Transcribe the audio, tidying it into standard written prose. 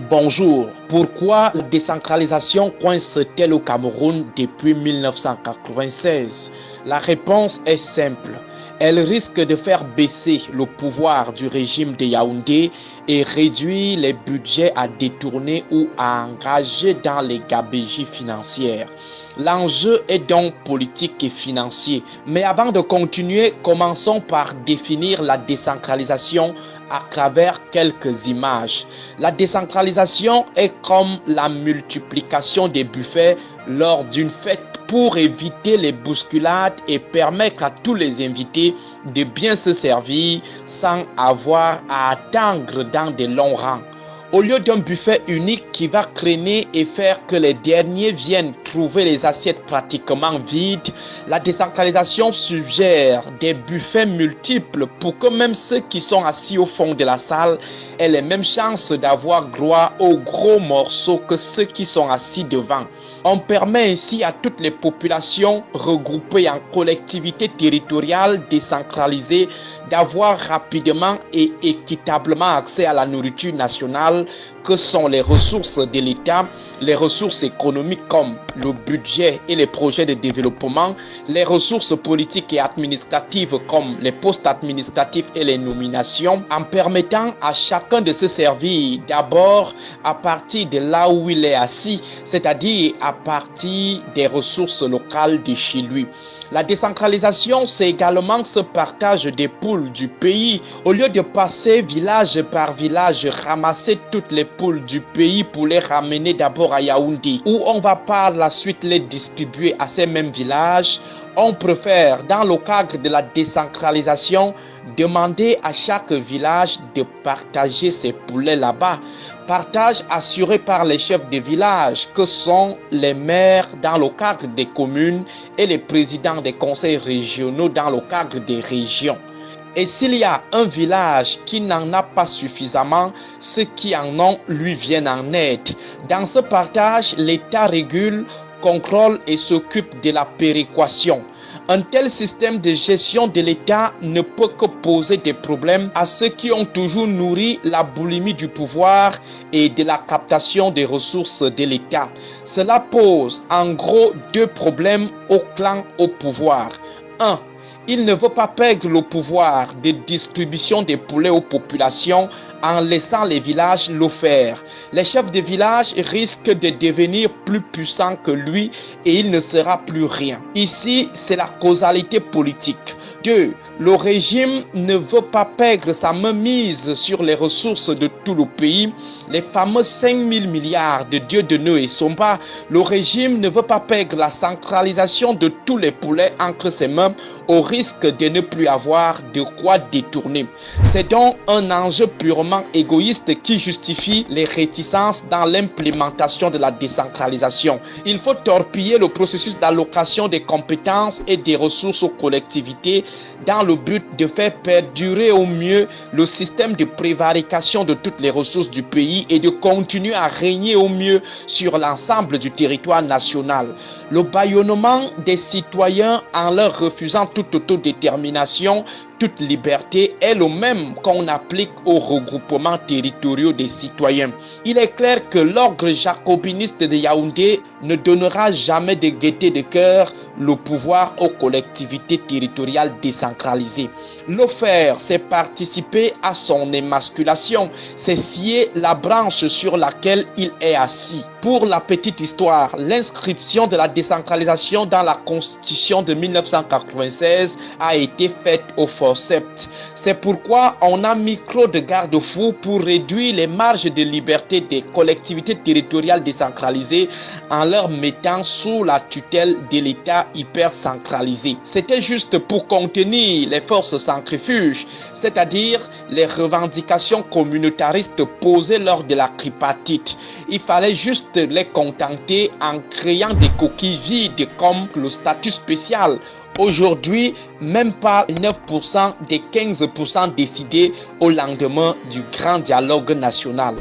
Bonjour. Pourquoi la décentralisation coince-t-elle au Cameroun depuis 1996? La réponse est simple. Elle risque de faire baisser le pouvoir du régime de Yaoundé et réduire les budgets à détourner ou à engager dans les gabegies financières. L'enjeu est donc politique et financier. Mais avant de continuer, commençons par définir la décentralisation à travers quelques images. La décentralisation est comme la multiplication des buffets lors d'une fête pour éviter les bousculades et permettre à tous les invités de bien se servir sans avoir à attendre dans de longs rangs. Au lieu d'un buffet unique qui va traîner et faire que les derniers viennent trouver les assiettes pratiquement vides, la décentralisation suggère des buffets multiples pour que même ceux qui sont assis au fond de la salle aient les mêmes chances d'avoir droit aux gros morceaux que ceux qui sont assis devant. On permet ainsi à toutes les populations regroupées en collectivités territoriales décentralisées d'avoir rapidement et équitablement accès à la nourriture nationale que sont les ressources de l'État, les ressources économiques comme le budget et les projets de développement, les ressources politiques et administratives comme les postes administratifs et les nominations, en permettant à chacun de se servir d'abord à partir de là où il est assis, c'est-à-dire à partir des ressources locales de chez lui. La décentralisation, c'est également ce partage des poules du pays. Au lieu de passer village par village, ramasser toutes les poules du pays pour les ramener d'abord à Yaoundé, où on va par la suite les distribuer à ces mêmes villages, on préfère, dans le cadre de la décentralisation, demander à chaque village de partager ses poulets là-bas. Partage assuré par les chefs de village que sont les maires dans le cadre des communes et les présidents des conseils régionaux dans le cadre des régions. Et s'il y a un village qui n'en a pas suffisamment, ceux qui en ont lui viennent en aide. Dans ce partage, l'État régule, contrôle et s'occupe de la péréquation. Un tel système de gestion de l'État ne peut que poser des problèmes à ceux qui ont toujours nourri la boulimie du pouvoir et de la captation des ressources de l'État. Cela pose en gros deux problèmes au clan au pouvoir. 1. Il ne veut pas perdre le pouvoir de distribution des poulets aux populations en laissant les villages le faire. Les chefs de village risquent de devenir plus puissants que lui et il ne sera plus rien. Ici, c'est la causalité politique. 2. Le régime ne veut pas perdre sa mainmise sur les ressources de tout le pays. Les fameux 5 000 milliards de Dieudonné et Somba, le régime ne veut pas perdre la centralisation de tous les poulets entre ses mains au risque de ne plus avoir de quoi détourner. C'est donc un enjeu purement égoïste qui justifie les réticences dans l'implémentation de la décentralisation. Il faut torpiller le processus d'allocation des compétences et des ressources aux collectivités dans le but de faire perdurer au mieux le système de prévarication de toutes les ressources du pays et de continuer à régner au mieux sur l'ensemble du territoire national. Le bâillonnement des citoyens en leur refusant toute autodétermination, toute liberté est le même qu'on applique aux regroupements territoriaux des citoyens. Il est clair que l'ordre jacobiniste de Yaoundé ne donnera jamais de gaieté de cœur le pouvoir aux collectivités territoriales décentralisées. Le faire, c'est participer à son émasculation, c'est scier la branche sur laquelle il est assis. Pour la petite histoire, l'inscription de la décentralisation dans la Constitution de 1996 a été faite au forceps. C'est pourquoi on a mis trop de garde-fous pour réduire les marges de liberté des collectivités territoriales décentralisées en leur mettant sous la tutelle de l'État hyper centralisé. C'était juste pour contenir les forces centrifuges, c'est-à-dire les revendications communautaristes posées lors de la tripartite. Il fallait juste les contenter en créant des coquilles vides comme le statut spécial. Aujourd'hui, même pas 9% des 15% décidés au lendemain du grand dialogue national.